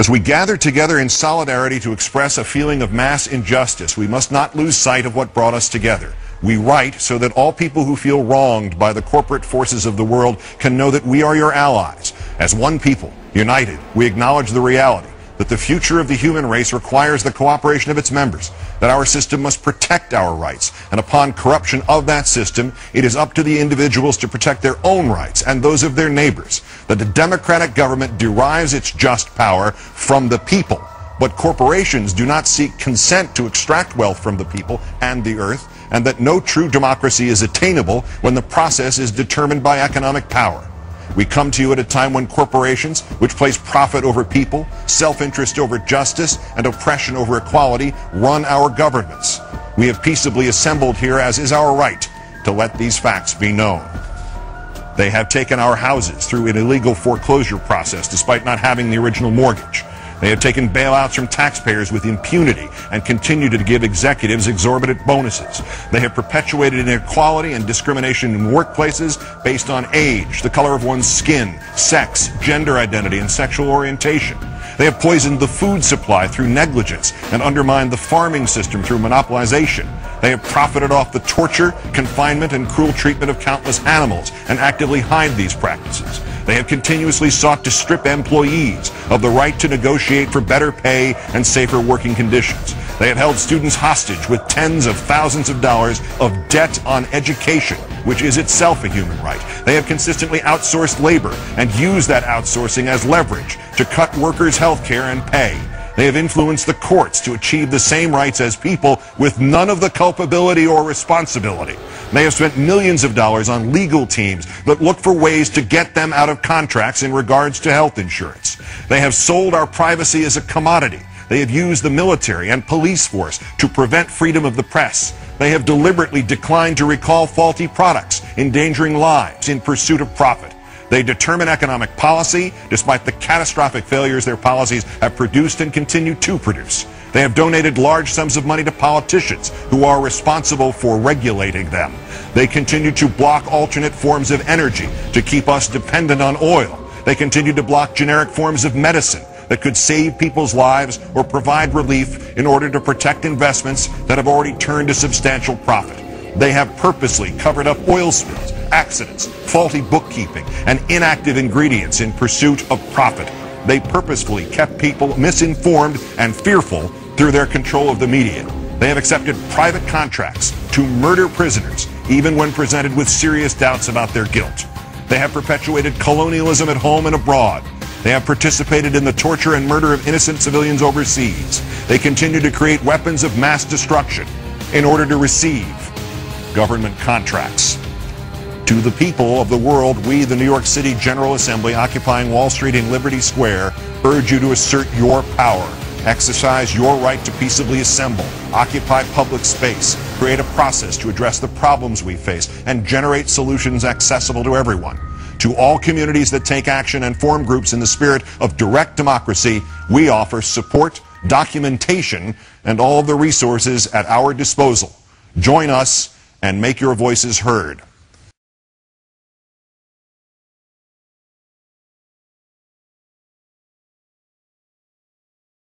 As we gather together in solidarity to express a feeling of mass injustice, we must not lose sight of what brought us together. We write so that all people who feel wronged by the corporate forces of the world can know that we are your allies. As one people, united, we acknowledge the reality that the future of the human race requires the cooperation of its members, that our system must protect our rights, and upon corruption of that system, it is up to the individuals to protect their own rights and those of their neighbors, that the democratic government derives its just power from the people, but corporations do not seek consent to extract wealth from the people and the earth, and that no true democracy is attainable when the process is determined by economic power. We come to you at a time when corporations, which place profit over people, self-interest over justice, and oppression over equality, run our governments. We have peaceably assembled here, as is our right, to let these facts be known. They have taken our houses through an illegal foreclosure process despite not having the original mortgage. They have taken bailouts from taxpayers with impunity and continue to give executives exorbitant bonuses. They have perpetuated inequality and discrimination in workplaces based on age, the color of one's skin, sex, gender identity, and sexual orientation. They have poisoned the food supply through negligence and undermined the farming system through monopolization. They have profited off the torture, confinement, and cruel treatment of countless animals and actively hide these practices. They have continuously sought to strip employees of the right to negotiate for better pay and safer working conditions. They have held students hostage with tens of thousands of dollars of debt on education, which is itself a human right. They have consistently outsourced labor and used that outsourcing as leverage to cut workers' health care and pay. They have influenced the courts to achieve the same rights as people with none of the culpability or responsibility. They have spent millions of dollars on legal teams that look for ways to get them out of contracts in regards to health insurance. They have sold our privacy as a commodity. They have used the military and police force to prevent freedom of the press. They have deliberately declined to recall faulty products, endangering lives in pursuit of profit. They determine economic policy despite the catastrophic failures their policies have produced and continue to produce. They have donated large sums of money to politicians who are responsible for regulating them. They continue to block alternate forms of energy to keep us dependent on oil. They continue to block generic forms of medicine that could save people's lives or provide relief in order to protect investments that have already turned a substantial profit. They have purposely covered up oil spills, accidents, faulty bookkeeping, and inactive ingredients in pursuit of profit. They purposefully kept people misinformed and fearful through their control of the media. They have accepted private contracts to murder prisoners, even when presented with serious doubts about their guilt. They have perpetuated colonialism at home and abroad. They have participated in the torture and murder of innocent civilians overseas. They continue to create weapons of mass destruction in order to receive government contracts. To the people of the world, we, the New York City General Assembly, occupying Wall Street and Liberty Square, urge you to assert your power, exercise your right to peaceably assemble, occupy public space, create a process to address the problems we face, and generate solutions accessible to everyone. To all communities that take action and form groups in the spirit of direct democracy, we offer support, documentation, and all of the resources at our disposal. Join us and make your voices heard.